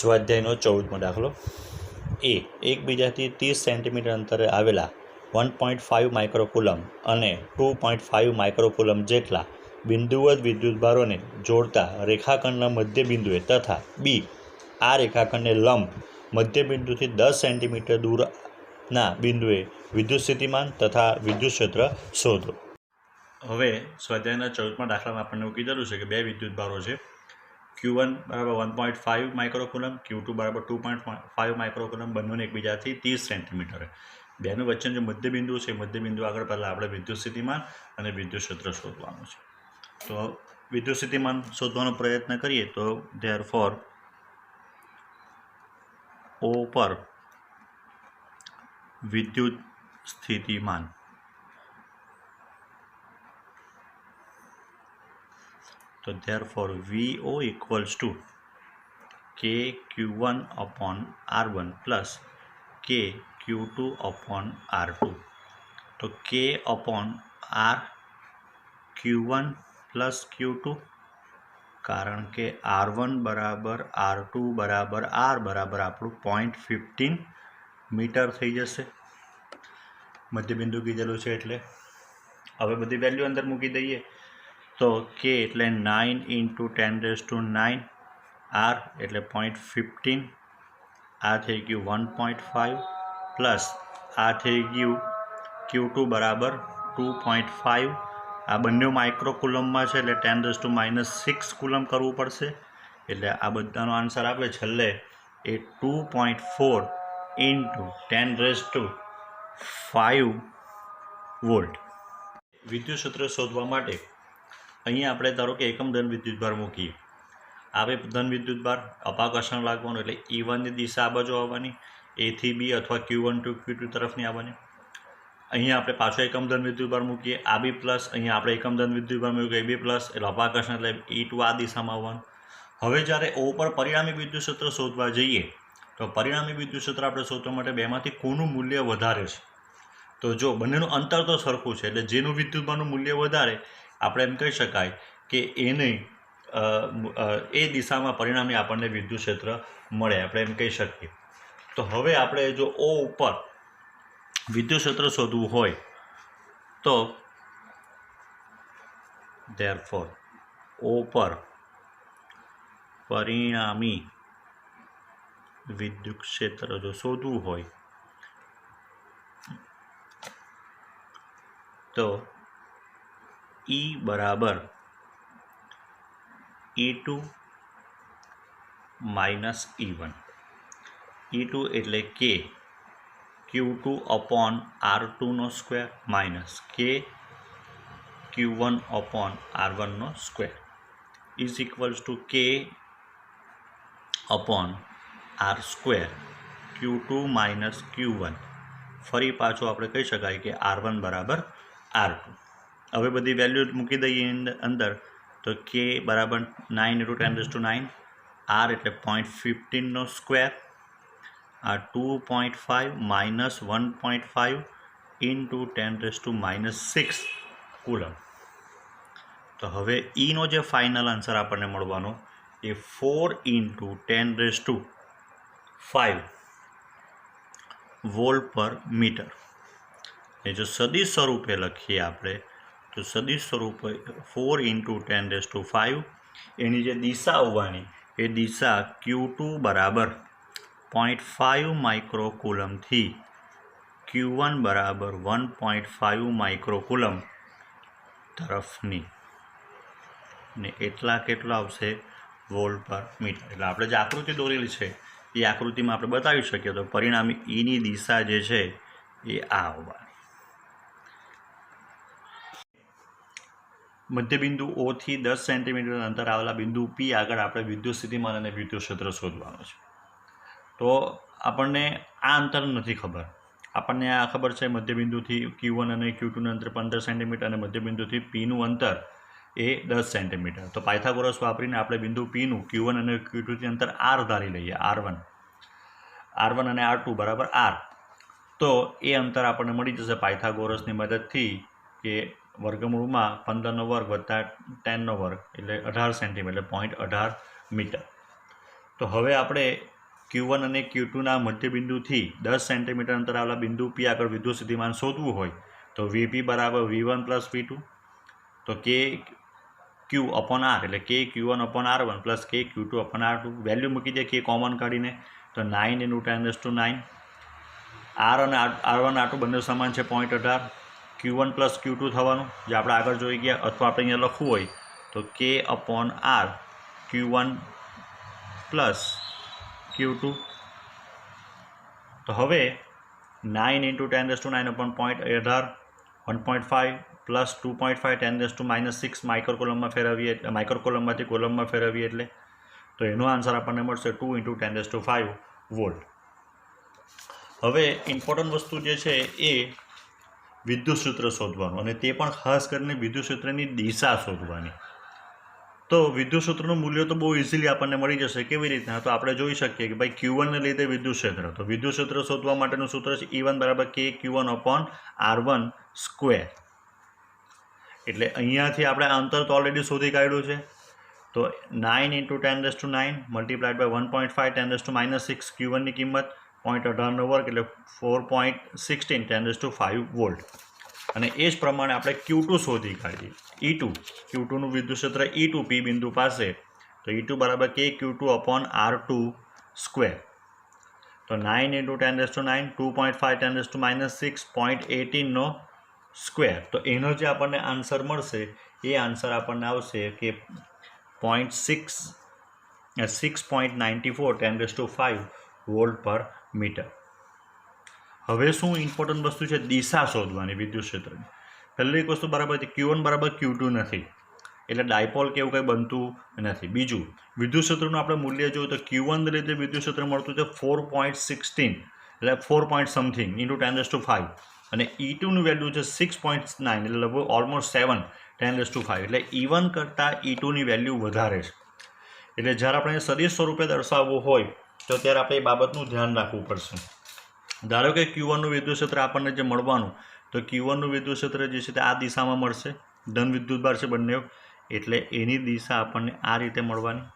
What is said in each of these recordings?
સ્વાધ્યાયનો 14મો દાખલો એ એકબીજાથી 30 સેન્ટીમીટર અંતરે આવેલા 1.5 માઇક્રોકુલમ અને 2.5 માઇક્રોકુલમ જેટલા બિંદુવત વિદ્યુતભારોને જોડતા રેખાખંડના મધ્યબિંદુએ તથા બી આ રેખાખંડને લંબ મધ્યબિંદુથી 10 સેન્ટીમીટર દૂરના બિંદુએ વિદ્યુતસ્થિતિમાન તથા વિદ્યુતક્ષેત્ર શોધો. હવે સ્વાધ્યાયના 14મા દાખલામાં આપણને એવું કીધેલું છે કે બે વિદ્યુતભારો છે. Q1 બરાબર 1.5 માઇક્રોકુલમ, Q2 બરાબર 2.5 માઇક્રોકુલમ, બંનેને એકબીજાથી 30 સેન્ટીમીટર. બેનું વચ્ચેનું જે મધ્યબિંદુ છે, મધ્યબિંદુ આગળ પહેલાં આપણે વિદ્યુત સ્થિતિમાન અને વિદ્યુત ક્ષેત્ર શોધવાનું છે. તો વિદ્યુત સ્થિતિમાન શોધવાનો પ્રયત્ન કરીએ તો ધેરફોર O પર વિદ્યુત સ્થિતિમાન તો therefore VO equals to KQ1 upon R1 plus KQ2 upon R2. तो K upon R Q1 plus Q2 કારણ કે R1 બરાબર R2 બરાબર R બરાબર આપણું 0.15 મીટર થઈ જશે. મધ્યબિંદુ કીધેલું છે એટલે હવે બધી વેલ્યુ અંદર મૂકી દઈએ તો K એટલે 9 × 10⁹ R એટલે 0.15, આ થઈ ગયું 1.5 પ્લસ આ થઈ ગયું Q2 બરાબર 2.5. આ બંને માઇક્રોકુલમમાં છે એટલે 10⁻6 કુલમ કરવું પડશે. એટલે આ બધાનો આન્સર આપણે છેલ્લે એ 2.4 × 10⁵ વોલ્ટ. વિદ્યુત ક્ષેત્ર શોધવા માટે અહીંયા આપણે ધારો કે એકમ ધન વિદ્યુતભાર મૂકીએ. આવે ધન વિદ્યુતભાર અપાકર્ષણ લાગવાનું એટલે E1ની દિશા આ બાજુ આવવાની, A થી B અથવા Q1 to Q2 તરફની આવવાની. અહીંયા આપણે પાછો એકમ ધન વિદ્યુતભાર મૂકીએ AB પ્લસ, અહીંયા આપણે એકમ ધન વિદ્યુતભાર મૂકીએ AB પ્લસ, એટલે અપાકર્ષણ એટલે E2 આ દિશામાં આવવાનું. હવે જ્યારે O પર પરિણામી વિદ્યુત ક્ષેત્ર શોધવા જઈએ તો પરિણામી વિદ્યુત ક્ષેત્ર આપણે શોધવા માટે બેમાંથી કોનું મૂલ્ય વધારે છે. તો જો બંનેનું અંતર તો સરખું છે એટલે જેનું વિદ્યુતભારનું મૂલ્ય વધારે આપણે એમ કહી શકાય કે એને એ દિશામાં પરિણામે આપણને વિદ્યુત ક્ષેત્ર મળે, આપણે એમ કહી શકીએ. તો હવે આપણે જો O ઉપર વિદ્યુત ક્ષેત્ર શોધવું હોય તો therefore O પર પરિણામી વિદ્યુત ક્ષેત્ર જો શોધવું હોય તો E બરાબર E2 માઇનસ E1. E2 એટલે K Q2 upon R2નો square minus K Q1 upon R1નો square is equals to K upon R square Q2 minus Q1. ફરી પાછું આપણે કહી શકાય કે R1 બરાબર R2. હવે બધી વેલ્યુ મૂકી દઈએ અંદર તો K બરાબર 9 × 10⁹ R એટલે 0.15નો સ્ક્વેર, આ 2.5 માઇનસ 1.5 × 10⁻6 કુલમ. તો હવે Eનો જે ફાઇનલ આન્સર આપણને મળવાનો એ 4 × 10⁵ વોલ્ટ પર મીટર. એ જો સદિશ સ્વરૂપે લખીએ આપણે તો સદિશ સ્વરૂપે 4 × 10⁵ એની જે દિશા આવવાની એ દિશા Q2 બરાબર 0.5 માઇક્રોકુલમથી Q1 બરાબર 1.5 માઇક્રોકુલમ તરફની ને એટલા કેટલા આવશે વોલ્ટ પર મીટર. એટલે આપણે જે આકૃતિ દોરેલી છે એ આકૃતિમાં આપણે બતાવી શકીએ તો પરિણામી Eની દિશા જે છે એ આ આવવાની. મધ્યબિંદુ O થી 10 સેન્ટીમીટર અંતર આવેલા બિંદુ P આગળ આપણે વિદ્યુત સ્થિતિમાન અને વિદ્યુત ક્ષેત્ર શોધવાનું છે. તો આપણને આ અંતર નથી ખબર. આપણને આ ખબર છે મધ્યબિંદુથી Q1 અને Q2નું અંતર 15 સેન્ટીમીટર અને મધ્યબિંદુથી Pનું અંતર એ 10 સેન્ટીમીટર. તો પાયથાગોરસ વાપરીને આપણે બિંદુ Pનું Q1 અને Q2થી અંતર R ધારી લઈએ. R1 અને R2 બરાબર R. તો એ અંતર આપણને મળી જશે પાયથાગોરસની મદદથી કે વર્ગમૂળમાં 15² વત્તા 10² એટલે 18 સેન્ટીમીટર એટલે 0.18 મીટર. તો હવે આપણે Q1 અને Q2ના મધ્યબિંદુથી 10 સેન્ટીમીટર અંતર આવેલા બિંદુ P આગળ વિદ્યુત સ્થિતિમાન શોધવું હોય તો VP બરાબર V1 પ્લસ V2, તો KQ અપોન R એટલે KQ1 upon R1 plus KQ2 upon R2. Value મૂકી દે કે કોમન કાઢીને તો 9 × 10⁹. R અને R1 R2 બંને સમાન છે 0.18. Q1 પ્લસ Q2 થવાનું જે આપણે આગળ જોઈ ગયા, અથવા આપણે અહીંયા લખવું હોય તો K upon R Q1 plus Q2. તો હવે 9 × 10⁹ અપોન 0.18 1.5 પ્લસ 2.5 10⁻⁻6 માઇક્રોકોલમમાં ફેરવીએ એટલે માઇક્રોકોલમમાંથી કોલમમાં ફેરવીએ એટલે તો એનો આન્સર આપણને મળશે 2 × 10⁵ વોલ્ટ. હવે ઇમ્પોર્ટન્ટ વસ્તુ જે છે એ વિદ્યુત ક્ષેત્ર શોધવાનું, અને તે પણ ખાસ કરીને વિદ્યુત ક્ષેત્રની દિશા શોધવાની. તો વિદ્યુત ક્ષેત્રનું મૂલ્ય તો બહુ ઇઝીલી આપણને મળી જશે. કેવી રીતના? તો આપણે જોઈ શકીએ કે ભાઈ Q1 ને લીધે વિદ્યુત ક્ષેત્ર, તો વિદ્યુત ક્ષેત્ર શોધવા માટેનું સૂત્ર છે E1 બરાબર KQ1 અપોન R1 સ્ક્વેર. એટલે અહીંયાથી આપણે અંતર તો ઓલરેડી શોધી કાઢ્યું છે. તો 9 × 10⁹ મલ્ટીપ્લાઇડ બાય 1.5 10⁻⁻6 Q1ની કિંમત 0.18 વર્ગ એટલે 4.16 10⁵ વોલ્ટ. અને એ જ પ્રમાણે આપણે Q2 શોધી કાઢીએ. E2 Q2નું વિદ્યુત ક્ષેત્ર E2 P બિંદુ પાસે, તો E2 બરાબર KQ2 અપોન R2 સ્ક્વેર. તો 9 × 10⁹ 2.5 10⁻⁶ 0.18નો સ્ક્વેર. તો એનો જે આપણને આન્સર મળશે એ આન્સર આપણને આવશે કે 6.94 10⁵ વોલ્ટ પર મીટર. હવે શું ઇમ્પોર્ટન્ટ વસ્તુ છે? દિશા શોધવાની વિદ્યુત ક્ષેત્રની. પહેલી એક વસ્તુ બરાબર છે, Q1 બરાબર Q2 નથી એટલે ડાયપોલ કે એવું કંઈ બનતું નથી. બીજું, વિદ્યુત ક્ષેત્રનું આપણે મૂલ્ય જોયું તો Q1 લીધે વિદ્યુત ક્ષેત્ર મળતું છે 4.16 એટલે 4 પોઈન્ટ સમથિંગ × 10⁵, અને E2નું વેલ્યુ છે 6.9 એટલે લગભગ ઓલમોસ્ટ 7 10⁵. એટલે E1 કરતાં E2ની વેલ્યુ વધારે છે. એટલે જ્યારે આપણે સદિશ સ્વરૂપે દર્શાવવું હોય તો ત્યારે આપણે એ બાબતનું ધ્યાન રાખવું પડશે. ધારો કે Q1નું વિદ્યુત ક્ષેત્ર આપણને જે મળવાનું, તો Q1નું વિદ્યુત ક્ષેત્ર જે છે તે આ દિશામાં મળશે, ધન વિદ્યુતભાર છે બંને, એટલે એની દિશા આપણને આ રીતે મળવાની.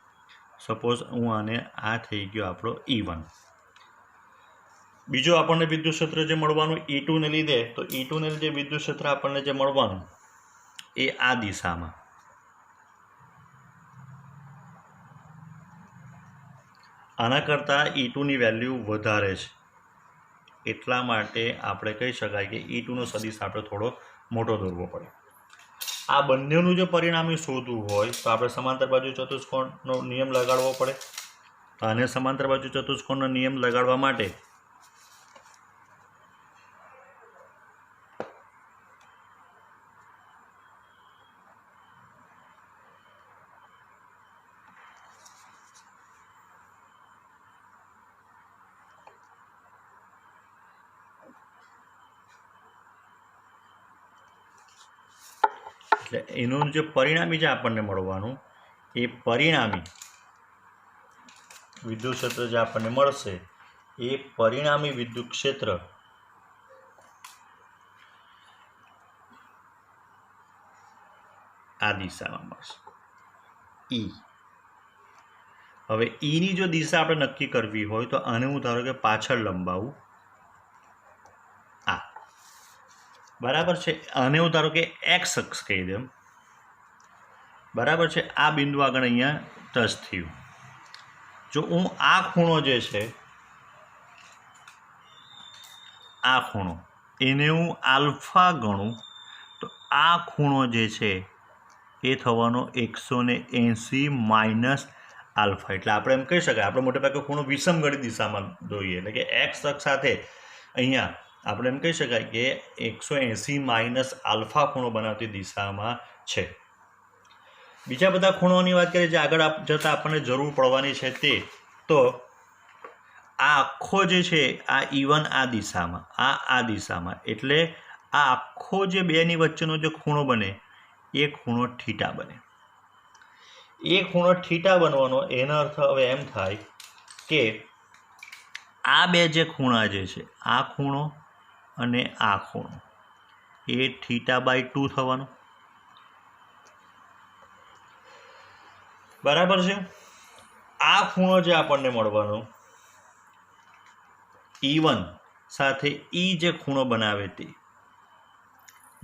સપોઝ હું આને આ થઈ ગયો આપણો E1. બીજું આપણને વિદ્યુત ક્ષેત્ર જે મળવાનું E2 ને લીધે, તો E2 ને લીધે વિદ્યુત ક્ષેત્ર આપણને જે મળવાનું એ આ દિશામાં. આના કરતાં E2ની વેલ્યુ વધારે છે, એટલા માટે આપણે કહી શકાય કે E2નો સદિશ આપણે થોડો મોટો દોરવો પડે. આ બંનેનું જો પરિણામી શોધવું હોય તો આપણે સમાંતર બાજુ ચતુષ્કોણનો નિયમ લગાડવો પડે. આને સમાંતર બાજુ ચતુષ્કોણનો નિયમ લગાડવા માટે એટલે એનું જે પરિણામી જે આપણને મળવાનું એ પરિણામી વિદ્યુત ક્ષેત્ર જે આપણને મળશે એ પરિણામી વિદ્યુત ક્ષેત્ર આ દિશામાં મળશે E. હવે Eની જો દિશા આપણે નક્કી કરવી હોય તો આને હું ધારો કે પાછળ લંબાવું આ, બરાબર છે. આને હું ધારો કે X અક્ષ કહી દઉં, બરાબર છે. આ બિંદુ આગળ અહીંયા ટચ થયું. જો હું આ ખૂણો જે છે, આ ખૂણો એને હું આલ્ફા ગણું તો આ ખૂણો જે છે એ થવાનો 180 માઇનસ આલ્ફા. એટલે આપણે એમ કહી શકાય, આપણે મોટે ભાગે ખૂણો વિષમગણિત દિશામાં દોરીએ, એટલે કે એક્સ અક્ષ સાથે અહીંયા આપણે એમ કહી શકાય કે 180 માઇનસ આલ્ફા ખૂણો બનાવતી દિશામાં છે. બીજા બધા ખૂણોની વાત કરીએ જે આગળ જતાં આપણને જરૂર પડવાની છે તે, તો આ આખો જે છે આ E1 આ દિશામાં, આ દિશામાં, એટલે આ આખો જે બેની વચ્ચેનો જે ખૂણો બને એ ખૂણો થીટા બને. એ ખૂણો થીટા બનવાનો એનો અર્થ હવે એમ થાય કે આ બે જે ખૂણા જે છે, આ ખૂણો અને આ ખૂણો એ θ/2 થવાનો, બરાબર છે. આ ખૂણો જે આપણને મળવાનો E1 સાથે E જે ખૂણો બનાવે તે,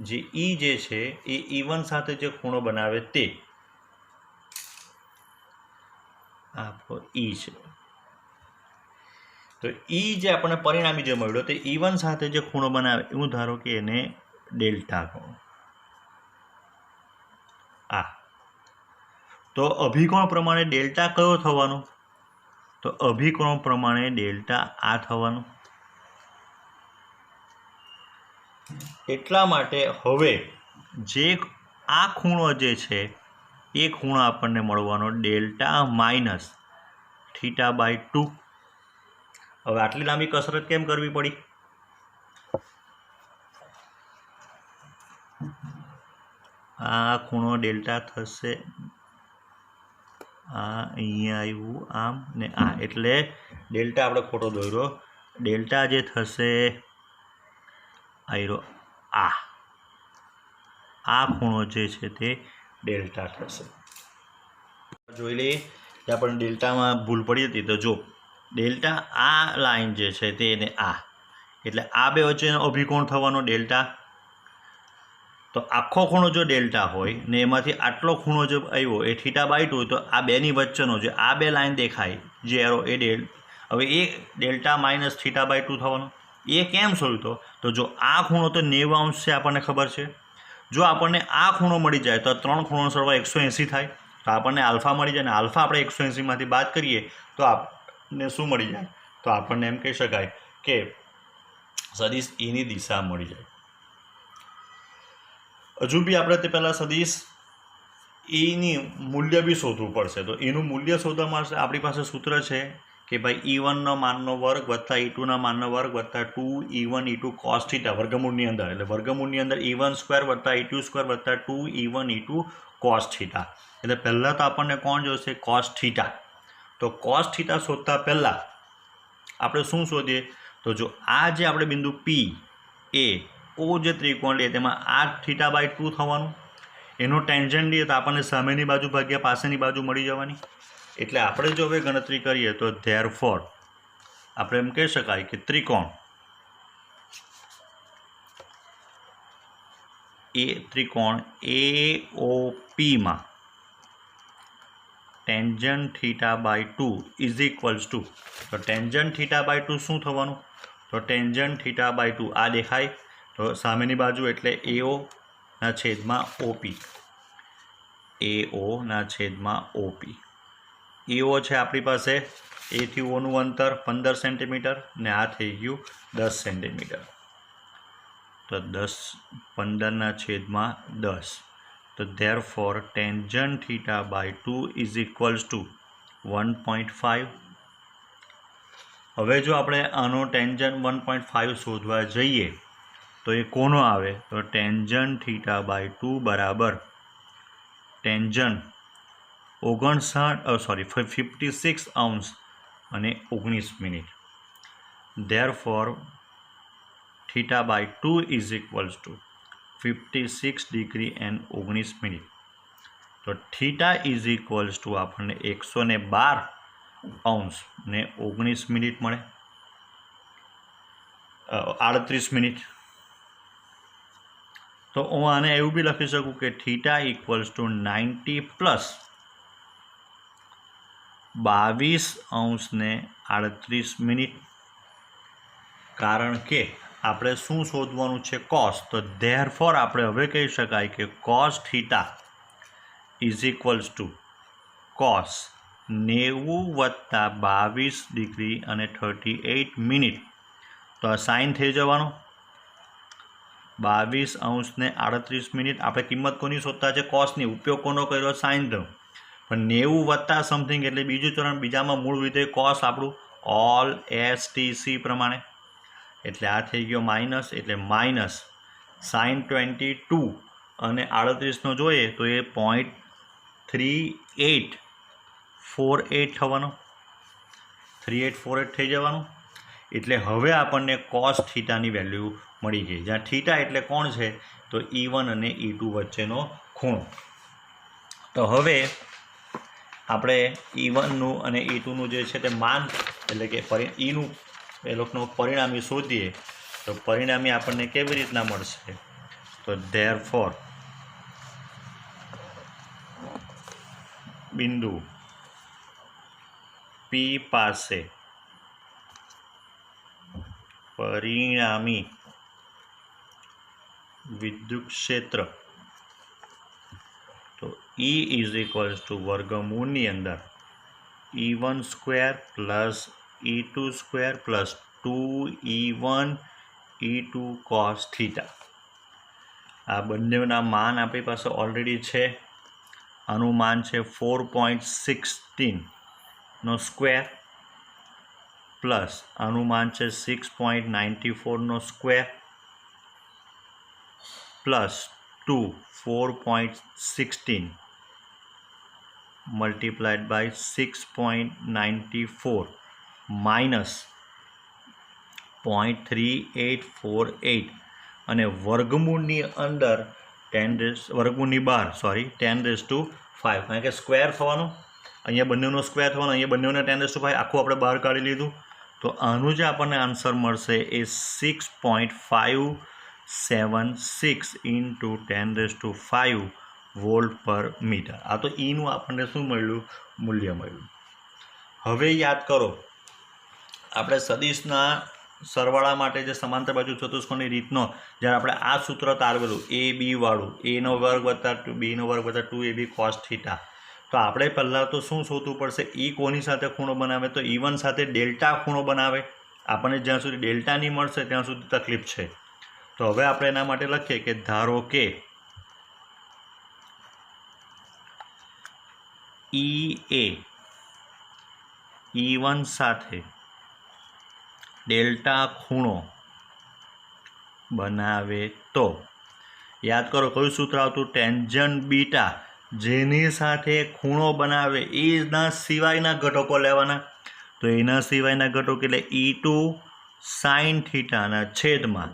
જે E જે છે એ E1 સાથે જે ખૂણો બનાવે તે આપણો E છે. તો E જે આપણને પરિણામી જે મળ્યો તે E1 સાથે જે ખૂણો બનાવે એવું ધારો કે એને ડેલ્ટા કહો. તો અભિકોણ પ્રમાણે ડેલ્ટા કયો થવાનો? તો અભિકોણ પ્રમાણે ડેલ્ટા આ થવાનું. એટલા માટે હવે જે આ ખૂણો જે છે એ ખૂણો આપણને મળવાનો ડેલ્ટા માઇનસ θ/2. હવે આટલી લાંબી કસરત કેમ કરવી પડી? આ ખૂણો ડેલ્ટા થશે, આ અહીંયા આવ્યું આમ ને આ, એટલે ડેલ્ટા આપણે ખોટો દોર્યો. ડેલ્ટા જે થશે આયરો આ ખૂણો જે છે તે ડેલ્ટા થશે. જોઈ લઈએ કે આપણને ડેલ્ટામાં ભૂલ પડી હતી. તો જો ડેલ્ટા આ લાઈન જે છે તે એને આ, એટલે આ બે વચ્ચેનો અભિકોણ થવાનો ડેલ્ટા. તો આખો ખૂણો જો ડેલ્ટા હોય ને એમાંથી આટલો ખૂણો જો આવ્યો એ θ/2 તો આ બેની વચ્ચેનો જે આ બે લાઈન દેખાય જે એરો એ હવે એ ડેલ્ટા માઇનસ θ/2 થવાનો. એ કેમ શોધ્યો? તો જો આ ખૂણો તો 90 અંશ છે આપણને ખબર છે. જો આપણને આ ખૂણો મળી જાય તો 3 ખૂણોનો સરવાળો 180 થાય. તો આપણને આલ્ફા મળી જાય, અને આલ્ફા આપણે 180માંથી બાદ કરીએ તો આપણને શું મળી જાય? તો આપણને એમ કહી શકાય કે સદિશ એની દિશા મળી જાય. હજુ બી આપણે તે પહેલાં સદિશ એની મૂલ્ય બી શોધવું પડશે. તો એનું મૂલ્ય શોધવા માટે આપણી પાસે સૂત્ર છે કે ભાઈ E1 માનનો વર્ગ વત્તા E2 માનનો વર્ગ વત્તા 2E1 E2 cos θ વર્ગમૂળની અંદર, એટલે વર્ગમૂળની અંદર E1 સ્ક્વેર વત્તા E2 સ્ક્વેર વત્તા 2E1 E2 cos θ. એટલે પહેલાં તો આપણને કોણ જોશે? cos θ. તો cos θ શોધતા પહેલાં આપણે શું શોધીએ? તો જો આ જે આપણે બિંદુ P એ O જે ત્રિકોણ લે તેમાં આ θ/2 થવાનું. એનો ટેન્જન્ટ લઈએ તો આપણને સામેની બાજુ ભાગ્યા પાસેની બાજુ મળી જવાની. એટલે આપણે જો હવે ગણતરી કરીએ તો ધેરફોર આપણે એમ કહી શકાય કે ત્રિકોણ AOP માં ટેન્જન્ટ θ/2 ઇઝ ઇક્વલ્સ ટુ, તો ટેન્જન્ટ θ/2 શું થવાનું? તો ટેન્જન્ટ θ/2 આ દેખાય તો સામેની બાજુ એટલે AO ના છેદમાં OP. AO ના છેદમાં OP. AO છે આપણી પાસે A થી O નું અંતર 15 સેન્ટીમીટર ને આ થઈ ગયું 10 સેન્ટીમીટર. તો 15 ના છેદમાં 10. તો therefore tangent θ/2 is equals to 1.5. હવે જો આપણે આનો ટેન્જન્ટ 1.5 શોધવા જઈએ તો એ કોનો આવે? તો ટેન્જન્ટ θ/2 બરાબર ટેન્જન્ટ 56 અંશ અને 19 minute. Therefore θ/2 is equals to 56 degree and 19 minute. તો થીટા ઇઝ ઇક્વલ્સ ટુ આપણને 112 અંશ ને 19 મિનિટ મળે, 38 મિનિટ. તો હું આને એવું બી લખી શકું કે થીટા ઇક્વલ્સ ટુ 90 પ્લસ 22 અંશ ને 38 મિનિટ. કારણ કે આપણે શું શોધવાનું છે? કોસ. તો ધેરફોર આપણે હવે કહી શકાય કે cos theta is equals two cos 90 + 22 degree અને 38 મિનિટ. તો આ સાઇન થઈ જવાનો 22 અંશ ને 38 મિનિટ. આપણે કિંમત કોની શોધતા છે? કોસની. ઉપયોગ કોનો કર્યો? સાઇનનો. પણ 90 + સમથિંગ એટલે બીજું ચરણ, બીજામાં મૂળ વિધેય કોસ આપણું ઓલ STC પ્રમાણે. એટલે આ થઈ ગયો માઇનસ, એટલે માઇનસ સાઇન 22 અને 38નો જોઈએ તો એ 0.3848 થવાનો, 3848 થઈ જવાનું. એટલે હવે આપણને કોસ થીટાની વેલ્યુ મળી ગઈ, જ્યાં થીટા એટલે કોણ છે? તો E1 અને E2 વચ્ચેનો ખૂણો. તો હવે આપણે E1નું અને E2નું જે છે તે માન એટલે કે એનું એ લોકોનું પરિણામી શોધીએ તો પરિણામી આપણને કેવી રીતના મળશે? તો ધેરફોર બિંદુ P પાસે પરિણામી વિદ્યુત ક્ષેત્ર તો E ઇઝ ઇક્વલ્સ ટુ વર્ગમૂળની અંદર E1 square plus E2 square plus 2E1 E2 cos theta. આ બંનેના માન આપણી પાસે ઓલરેડી છે. આનું માન છે 4.16 નો સ્ક્વેર પ્લસ આનું માન છે 6.94 નો square plus 4.16 multiplied by 6.94 minus 0.3848 અને વર્ગમૂળની અંદર વર્ગમૂળની બહાર 10⁵ કારણ કે સ્ક્વેર થવાનું, અહીંયા બંનેનો સ્ક્વેર થવાનો, અહીંયા બંનેને 10⁵ આખું આપણે બહાર કાઢી લીધું. તો આનું જે આપણને આન્સર મળશે એ 6.576 ઇન્ટુ 10⁵ વોલ્ટ પર મીટર. આ તો ઈનું આપણને શું મળ્યું? મૂલ્ય મળ્યું. હવે યાદ કરો, આપણે સદિશના સરવાળા માટે જે સમાંતર બાજુ ચતુષ્કોણની રીતનો જ્યારે આપણે આ સૂત્ર તારવેલું એ બી વાળું a² + b² + 2ab cos theta, તો આપણે પહેલાં તો શું શોધવું પડશે? ઈ કોની સાથે ખૂણો બનાવે? તો E1 સાથે ડેલ્ટા ખૂણો બનાવે. આપણને જ્યાં સુધી ડેલ્ટા નહીં મળશે ત્યાં સુધી તકલીફ છે. તો હવે આપણે એના માટે લખીએ કે ધારો કે EA E1 સાથે ડેલ્ટા ખૂણો બનાવે તો યાદ કરો કયું સૂત્ર આવતું? ટેન્જન્ટ બીટા જેની સાથે ખૂણો બનાવે એના સિવાયના ઘટકો લેવાના. તો એના સિવાયના ઘટકો એટલે E2 sin થીટાના છેદમાં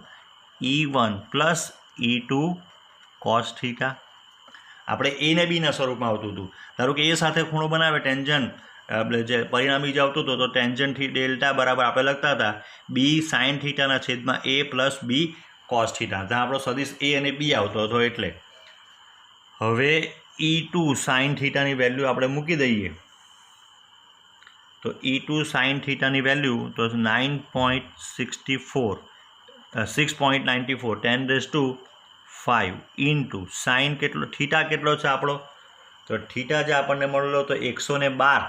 E1 plus E2 cos theta. આપણે એ ને બીના સ્વરૂપમાં આવતું હતું. ધારો કે એ સાથે ખૂણો બનાવે ટેન્જન્ટ, આપણે જે પરિણામી જે આવતું હતું તો ટેન્જન્ટ ડેલ્ટા બરાબર આપણે લખતા હતા બી સાઇન થીટાના છેદમાં એ પ્લસ બી કોસ થીટા. ત્યાં આપણો સદિશ એ અને બી આવતો હતો. એટલે હવે E2 સાઇન થીટાની વેલ્યુ આપણે મૂકી દઈએ તો E2 સાઇન થીટાની વેલ્યુ તો 6.94 10⁵ ઇન્ટુ સાઇન કેટલો થીટા કેટલો છે આપણો? તો થીટા જે આપણને મળેલો તો 112,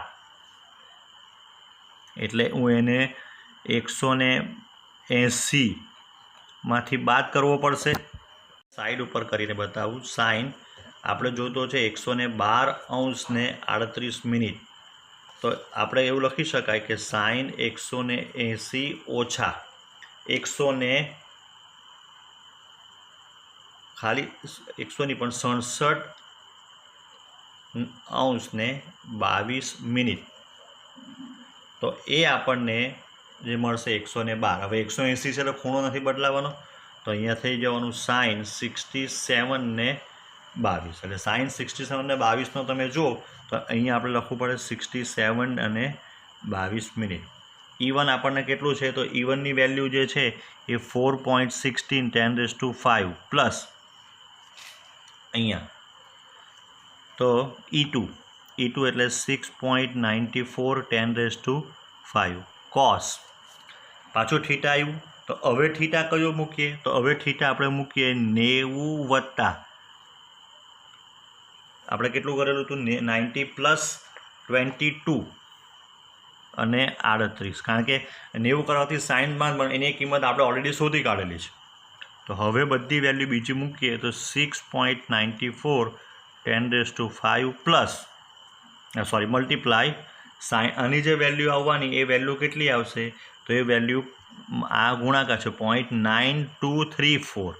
એટલે હું એને 180 માંથી બાદ કરવો પડશે. સાઈડ ઉપર કરીને બતાવું. સાઇન આપણે જોતો છે 112° ને 38 મિનિટ. તો આપણે એવું લખી શકાય કે સાઇન 180 ઓછા 100 ખાલી 100 નહીં પણ 67° ને 22 મિનિટ. તો એ આપણને જે મળશે 112. હવે 180 છે એટલે ખૂણો નથી બદલાવાનો, તો અહીંયા થઈ જવાનું સાઇન 67 ને 22. એટલે સાઇન 67 ને 22નો તમે જુઓ તો અહીંયા આપણે લખવું પડે 67 અને 22 મિનિટ. E1 આપણને કેટલું છે? તો E1ની વેલ્યુ જે છે એ 4.16 10⁵ પ્લસ અહીંયા તો E2 એટલે 6.94 10⁵ કોસ. પાછું થીટા આવ્યું. તો હવે થીટા કયો મૂકીએ? તો હવે થીટા આપણે મૂકીએ 90 વત્તા આપણે કેટલું કરેલું હતું? 90 પ્લસ 22 અને 38, કારણ કે 90 કરવાથી સાઇનમાં પણ એની કિંમત આપણે ઓલરેડી શોધી કાઢેલી છે. તો હવે બધી વેલ્યુ બીજી મૂકીએ તો 6.94 10⁵ પ્લસ મલ્ટીપ્લાય સાઇન. આની જે વેલ્યુ આવવાની એ વેલ્યુ કેટલી આવશે? તો એ વેલ્યુ આ ગુણાકાર છે 0.9234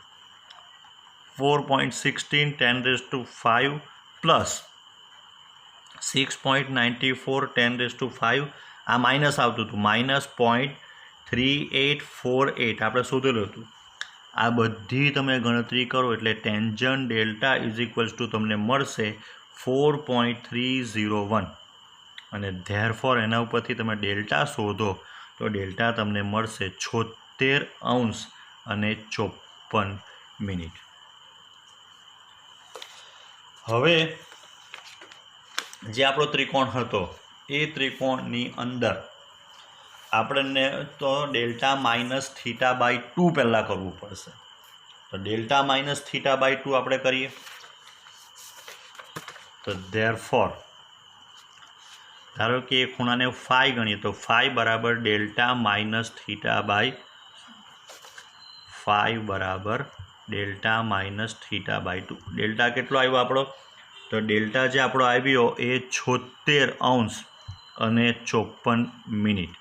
4.16 10⁵ પ્લસ 6.94 10⁵. આ માઇનસ આવતું હતું, -0.3848 આપણે શોધેલું હતું. આ બધી તમે ગણતરી કરો એટલે tangent delta is equals two તમને મળશે 4.301 અને ધેરફોર એના ઉપરથી તમે ડેલ્ટા શોધો તો तो डेल्टा तमने मळशे 76°54'। हवे जे आपणो त्रिकोण हतो ए त्रिकोणनी अंदर आपणे तो डेल्टा माइनस θ/2 पहला करवू पड़शे। तो डेल्टा माइनस θ/2 આપણે કરીએ તો ધેરફોર ધારો કે એ ખૂણાને ફાઈ ગણીએ તો ફાઈ બરાબર ડેલ્ટા માઇનસ θ/2। ડેલ્ટા કેટલો આવ્યો આપણો? તો ડેલ્ટા જે આપણો આવ્યો એ 76°54'।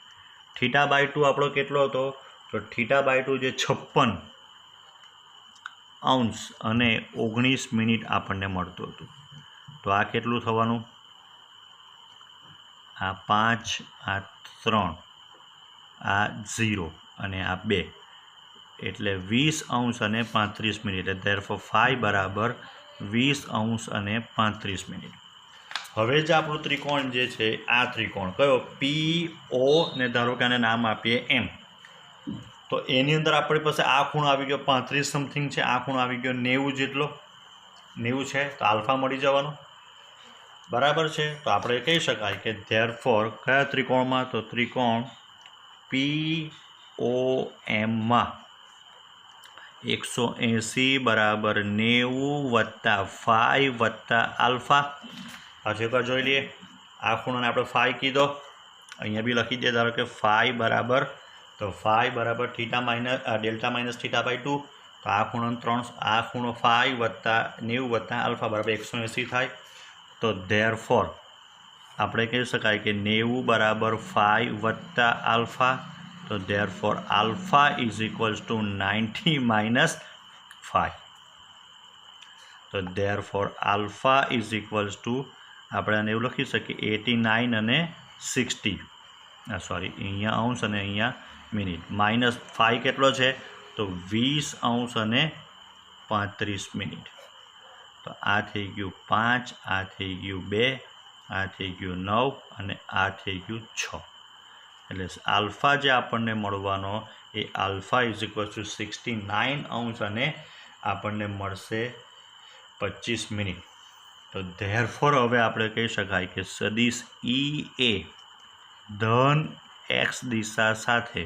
θ/2 આપણો કેટલો હતો? તો θ/2 જે 56°19' આપણને મળતું હતું। તો આ કેટલું થવાનું? આ 5, આ 3, આ 0 અને આ 2 એટલે 20°35'। ધેરફોર ફાઈ બરાબર 20°35'। હવે જ આપણું ત્રિકોણ જે છે આ ત્રિકોણ કયો? PO ને ધારો કે આને નામ આપીએ M। તો એની અંદર આપણી પાસે આ ખૂણો આવી ગયો 35 સમથિંગ છે, આ ખૂણો આવી ગયો 90 જેટલો, 90 છે તો આલ્ફા મળી જવાનો બરાબર છે। તો આપણે કહી શકાય કે ધેરફોર કયા ત્રિકોણમાં? તો ત્રિકોણ POM માં 180 બરાબર 90 + ફાઈ + આલ્ફા। પાછું એકવાર જોઈ લઈએ। આ ખૂણાને આપણે ફાઈ કીધો, અહીંયા બી લખી દે ધારો કે ફાઈ બરાબર, તો ફાઈ બરાબર ડેલ્ટા માઇનસ θ/2। તો આ ખૂણો ફાઈ + 90 + આલ્ફા બરાબર 180 થાય। તો ધેરફોર આપણે કહી શકાય કે 90 બરાબર ફાઈ + આલ્ફા। તો therefore alpha is equals to 90 - phi. તો therefore alpha is equals to આપણે આને એવું લખી શકીએ 89 અને 60, સોરી અહીંયા અંશ અને અહીંયા મિનિટ, માઇનસ ફાઈ કેટલો છે? તો 20°35'। તો આ થઈ ગયું 5, આ થઈ ગયું 2, આ થઈ ગયું 9 અને આ થઈ ગયું 6। એટલે આલ્ફા જે આપણને મળવાનો એ આલ્ફા ઇઝ ઇક્વલ્સ ટુ 69° અને આપણને મળશે 25'। તો ધેરફોર હવે આપણે કહી શકાય કે સદિશ EA ધન x દિશા સાથે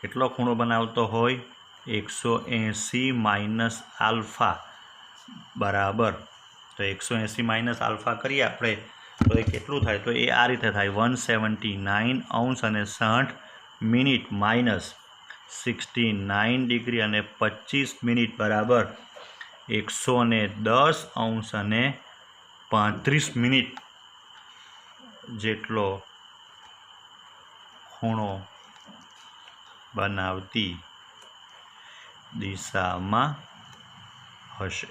કેટલો ખૂણો બનાવતો હોય? 180 - આલ્ફા બરાબર, તો 180 - આલ્ફા કરીએ આપણે તો એ કેટલું થાય? તો એ આ રીતે થાય 179°60' માઇનસ 69° અને 25' બરાબર 110°35' જેટલો ખૂણો બનાવતી દિશામાં હશે।